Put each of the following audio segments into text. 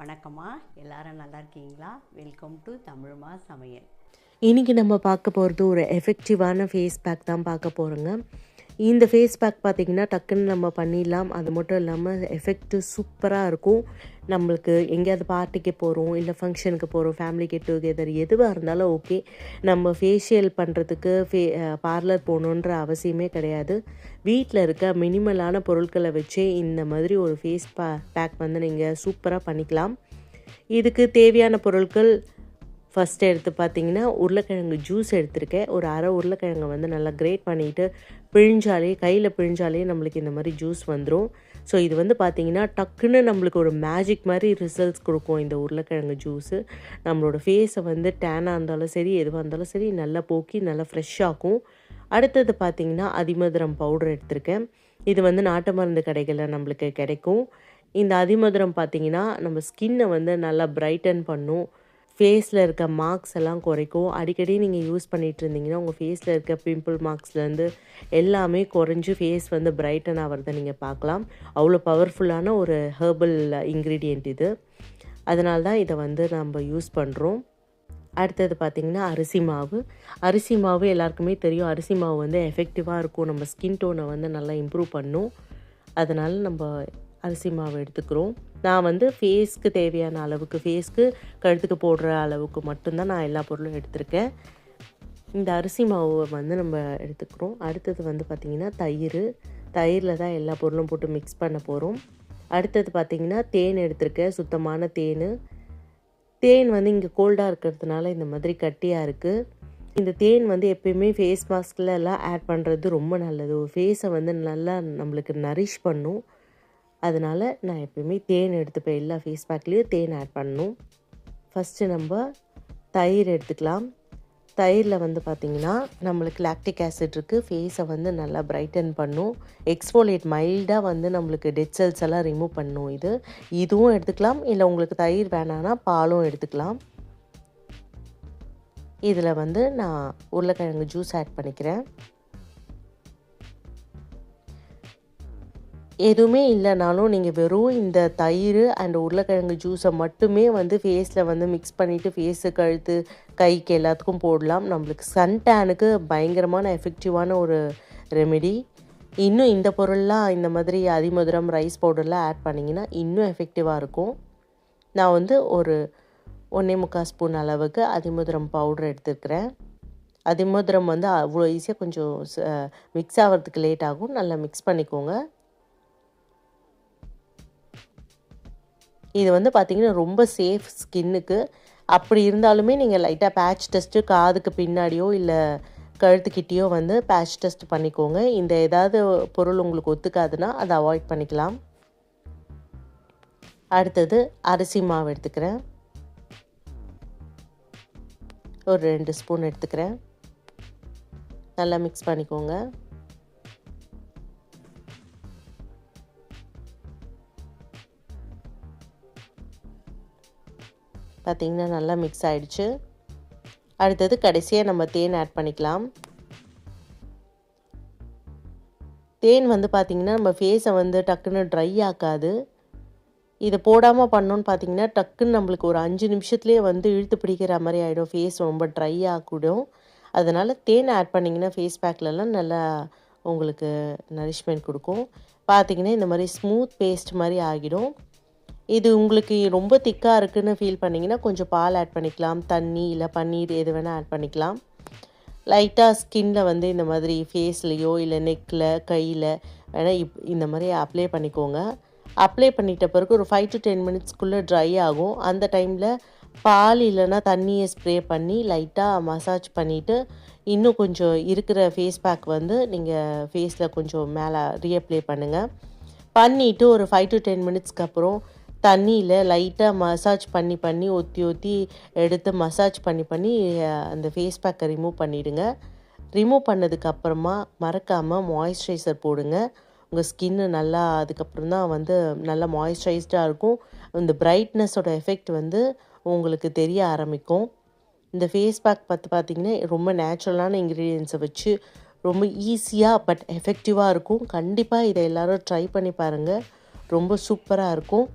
வணக்கம்மா, எல்லாரும் நல்லா இருக்கீங்களா? வெல்கம் டு தமிழ்மா சமையல். இன்றைக்கி நம்ம பார்க்க போகிறது ஒரு எஃபெக்டிவான ஃபேஸ் பேக் தான் பார்க்க போகிறோங்க. இந்த ஃபேஸ் பேக் பார்த்திங்கன்னா டக்குன்னு நம்ம பண்ணிடலாம். அது மட்டும் இல்லாமல் எஃபெக்ட்டு சூப்பராக இருக்கும். நம்மளுக்கு எங்கேயாவது பார்ட்டிக்கு போகிறோம், இல்லை ஃபங்க்ஷனுக்கு போகிறோம், ஃபேமிலி கெட் டுகெதர் எதுவாக இருந்தாலும் ஓகே. நம்ம ஃபேஷியல் பண்ணுறதுக்கு பார்லர் போகணுன்ற அவசியமே கிடையாது. வீட்டில் இருக்க மினிமலான பொருட்களை வச்சே இந்த மாதிரி ஒரு ஃபேஸ் பேக் வந்து நீங்கள் சூப்பராக பண்ணிக்கலாம். இதுக்கு தேவையான பொருட்கள் ஃபஸ்ட்டு எடுத்து பார்த்திங்கன்னா உருளைக்கிழங்கு ஜூஸ் எடுத்திருக்கேன். ஒரு அரை உருளைக்கிழங்கை வந்து நல்லா கிரேட் பண்ணிவிட்டு கையில் பிழிஞ்சாலே நம்மளுக்கு இந்த மாதிரி ஜூஸ் வந்துடும். ஸோ இது வந்து பார்த்திங்கன்னா டக்குன்னு நம்மளுக்கு ஒரு மேஜிக் மாதிரி ரிசல்ட்ஸ் கொடுக்கும். இந்த உருளைக்கிழங்கு ஜூஸு நம்மளோட ஃபேஸை வந்து டேனாக இருந்தாலும் சரி, எதுவாக இருந்தாலும் சரி நல்லா போக்கி நல்லா ஃப்ரெஷ்ஷாகும். அடுத்தது பார்த்திங்கன்னா அதிமதுரம் பவுடர் எடுத்திருக்கேன். இது வந்து நாட்டு மருந்து கடைகளில் நம்மளுக்கு கிடைக்கும். இந்த அதிமதுரம் பார்த்திங்கன்னா நம்ம ஸ்கின்னை வந்து நல்லா பிரைட்டன் பண்ணும். ஃபேஸில் இருக்க மார்க்ஸ் எல்லாம் குறைக்கும். அடிக்கடி நீங்கள் யூஸ் பண்ணிகிட்டு இருந்தீங்கன்னா உங்கள் ஃபேஸில் இருக்க பிம்பிள் மார்க்ஸ்லேருந்து எல்லாமே குறைஞ்சி ஃபேஸ் வந்து பிரைட்டன் ஆகிறத நீங்கள் பார்க்கலாம். அவ்வளோ பவர்ஃபுல்லான ஒரு ஹெர்பல் இன்க்ரீடியண்ட் இது. அதனால தான் இதை வந்து நம்ம யூஸ் பண்ணுறோம். அடுத்தது பார்த்திங்கன்னா அரிசி மாவு எல்லாருக்குமே தெரியும். அரிசி மாவு வந்து எஃபெக்டிவாக இருக்கும். நம்ம ஸ்கின் டோனை வந்து நல்லா இம்ப்ரூவ் பண்ணும். அதனால் நம்ம அரிசி மாவு எடுத்துக்கிறோம். நான் வந்து ஃபேஸ்க்கு தேவையான அளவுக்கு, ஃபேஸ்க்கு கழுத்துக்கு போடுற அளவுக்கு மட்டும்தான் நான் எல்லா பொருளும் எடுத்திருக்கேன். இந்த அரிசி மாவை வந்து நம்ம எடுத்துக்கிறோம். அடுத்தது வந்து பார்த்திங்கன்னா தயிரில் தான் எல்லா பொருளும் போட்டு மிக்ஸ் பண்ண போகிறோம். அடுத்தது பார்த்திங்கன்னா தேன் எடுத்திருக்கேன், சுத்தமான தேன் வந்து இங்கே கோல்டாக இருக்கிறதுனால இந்த மாதிரி கட்டியாக இருக்குது. இந்த தேன் வந்து எப்பயுமே ஃபேஸ் மாஸ்கில் எல்லாம் ஆட் பண்ணுறது ரொம்ப நல்லது. ஃபேஸை வந்து நல்லா நம்மளுக்கு நரிஷ் பண்ணும். அதனால் நான் எப்பயுமே தேன் எடுத்துப்பேன். எல்லா ஃபேஸ் பேக்லேயும் தேன் ஆட் பண்ணணும். ஃபஸ்ட்டு நம்ம தயிர் எடுத்துக்கலாம். தயிரில் வந்து பார்த்திங்கன்னா நம்மளுக்கு லாக்டிக் ஆசிட் இருக்குது. ஃபேஸை வந்து நல்லா பிரைட்டன் பண்ணும். எக்ஸ்ஃபோலியேட் மைல்டாக வந்து நம்மளுக்கு டெட் செல்ஸ் எல்லாம் ரிமூவ் பண்ணும். இதுவும் எடுத்துக்கலாம். இல்லை உங்களுக்கு தயிர் வேணான்னா பாலும் எடுத்துக்கலாம். இதில் வந்து நான் உருளைக்கிழங்கு ஜூஸ் ஆட் பண்ணிக்கிறேன். எதுவுமே இல்லைனாலும் நீங்கள் வெறும் இந்த தயிர் அண்ட் உருளைக்கிழங்கு ஜூஸை மட்டுமே வந்து ஃபேஸில் வந்து மிக்ஸ் பண்ணிவிட்டு ஃபேஸு, கழுத்து, கைக்கு எல்லாத்துக்கும் போடலாம். நம்மளுக்கு சன் டேனுக்கு பயங்கரமான எஃபெக்டிவான ஒரு ரெமெடி. இன்னும் இந்த பொருள்லாம் இந்த மாதிரி அதிமதுரம், ரைஸ் பவுடர்லாம் ஆட் பண்ணிங்கன்னா இன்னும் எஃபெக்டிவாக இருக்கும். நான் வந்து ஒரு 1.25 ஸ்பூன் அளவுக்கு அதிமதுரம் பவுடர் எடுத்துருக்கிறேன். அதிமதுரம் வந்து அவ்வளோ ஈஸியாக கொஞ்சம் மிக்ஸ் ஆகிறதுக்கு லேட் ஆகும். நல்லா மிக்ஸ் பண்ணிக்கோங்க. இது வந்து பார்த்திங்கன்னா ரொம்ப சேஃப் ஸ்கின்னுக்கு. அப்படி இருந்தாலுமே நீங்கள் லைட்டாக பேட்ச் டெஸ்ட்டு காதுக்கு பின்னாடியோ இல்லை கழுத்துக்கிட்டேயோ வந்து பேட்ச் டெஸ்ட் பண்ணிக்கோங்க. இந்த ஏதாவது பொருள் உங்களுக்கு ஒத்துக்காதுன்னா அதை அவாய்ட் பண்ணிக்கலாம். அடுத்தது அரிசி மாவு எடுத்துக்கிறேன். ஒரு 2 ஸ்பூன் எடுத்துக்கிறேன். நல்லா மிக்ஸ் பண்ணிக்கோங்க. பார்த்திங்கன்னா நல்லா மிக்ஸ் ஆகிடுச்சு. அடுத்தது கடைசியாக நம்ம தேன் ஆட் பண்ணிக்கலாம். தேன் வந்து பார்த்திங்கன்னா நம்ம ஃபேஸை வந்து டக்குன்னு ட்ரை ஆக்காது. இதை போடாமல் பண்ணோன்னு பார்த்திங்கன்னா டக்குன்னு நம்மளுக்கு ஒரு 5 நிமிஷத்துலேயே வந்து இழுத்து பிடிக்கிற மாதிரி ஆகிடும். ஃபேஸ் ரொம்ப ட்ரை ஆகிடும். அதனால் தேன் ஆட் பண்ணிங்கன்னா ஃபேஸ் பேக்லலாம் நல்லா உங்களுக்கு நரிஷ்மெண்ட் கொடுக்கும். பார்த்திங்கன்னா இந்த மாதிரி ஸ்மூத் பேஸ்ட் மாதிரி ஆகிடும். இது உங்களுக்கு ரொம்ப திக்காக இருக்குதுன்னு ஃபீல் பண்ணிங்கன்னா கொஞ்சம் பால் ஆட் பண்ணிக்கலாம். தண்ணி இல்லை பன்னீர் எது வேணால் ஆட் பண்ணிக்கலாம். லைட்டாக ஸ்கின்னில் வந்து இந்த மாதிரி ஃபேஸ்லேயோ இல்லை நெக்கில், கையில் வேணால் இந்த மாதிரி அப்ளை பண்ணிக்கோங்க. அப்ளை பண்ணிட்ட பிறகு ஒரு 5 to 10 மினிட்ஸ்க்குள்ளே ட்ரை ஆகும். அந்த டைமில் பால் இல்லைன்னா தண்ணியை ஸ்ப்ரே பண்ணி லைட்டாக மசாஜ் பண்ணிவிட்டு இன்னும் கொஞ்சம் இருக்கிற ஃபேஸ் பேக் வந்து நீங்கள் ஃபேஸில் கொஞ்சம் மேலே ரீஅப்ளை பண்ணுங்கள். பண்ணிவிட்டு ஒரு 5 to 10 மினிட்ஸ்க்கு அப்புறம் தண்ணியில் லைட்டாக மசாஜ் பண்ணி ஒத்தி எடுத்து மசாஜ் பண்ணி அந்த ஃபேஸ் பேக்கை ரிமூவ் பண்ணிவிடுங்க. ரிமூவ் பண்ணதுக்கப்புறமா மறக்காமல் மாய்ஸ்சரைசர் போடுங்க. உங்கள் ஸ்கின்னு நல்லா அதுக்கப்புறம் தான் வந்து நல்லா மாய்ஸ்சரைஸ்டாக இருக்கும். இந்த பிரைட்னஸோட எஃபெக்ட் வந்து உங்களுக்கு தெரிய ஆரம்பிக்கும். இந்த ஃபேஸ் பேக் பார்த்திங்கன்னா ரொம்ப நேச்சுரலான இன்க்ரீடியன்ஸை வச்சு ரொம்ப ஈஸியாக பட் எஃபெக்டிவாக இருக்கும். கண்டிப்பாக இதை எல்லோரும் ட்ரை பண்ணி பாருங்கள். ரொம்ப சூப்பராக இருக்கும்.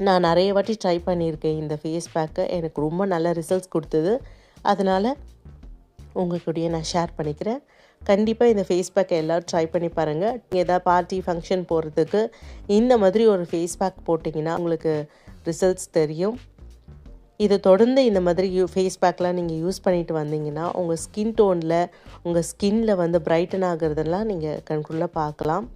நான் நிறைய வாட்டி ட்ரை பண்ணியிருக்கேன் இந்த ஃபேஸ் பேக்கை. எனக்கு ரொம்ப நல்ல ரிசல்ட்ஸ் கொடுத்தது. அதனால் உங்கள் கூடயே நான் ஷேர் பண்ணிக்கிறேன். கண்டிப்பாக இந்த ஃபேஸ் பேக்கை எல்லோரும் ட்ரை பண்ணி பாருங்கள். நீங்கள் எதாவது பார்ட்டி ஃபங்க்ஷன் போகிறதுக்கு இந்த மாதிரி ஒரு ஃபேஸ் பேக் போட்டிங்கன்னா உங்களுக்கு ரிசல்ட்ஸ் தெரியும். இது தொடர்ந்து இந்த மாதிரி ஃபேஸ் பேக்லாம் நீங்கள் யூஸ் பண்ணிட்டு வந்தீங்கன்னா உங்கள் ஸ்கின் டோனில் உங்கள் ஸ்கின்னில் வந்து பிரைட்டன் ஆகிறதெல்லாம் நீங்கள் கண்குள்ளே பார்க்கலாம்.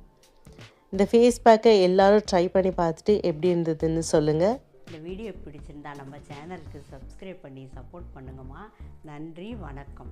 இந்த ஃபேஸ் பேக்கை எல்லோரும் ட்ரை பண்ணி பார்த்துட்டு எப்படி இருந்ததுன்னு சொல்லுங்கள். இந்த வீடியோ பிடிச்சிருந்தா நம்ம சேனலுக்கு சப்ஸ்கிரைப் பண்ணி சப்போர்ட் பண்ணுங்கம்மா. நன்றி, வணக்கம்.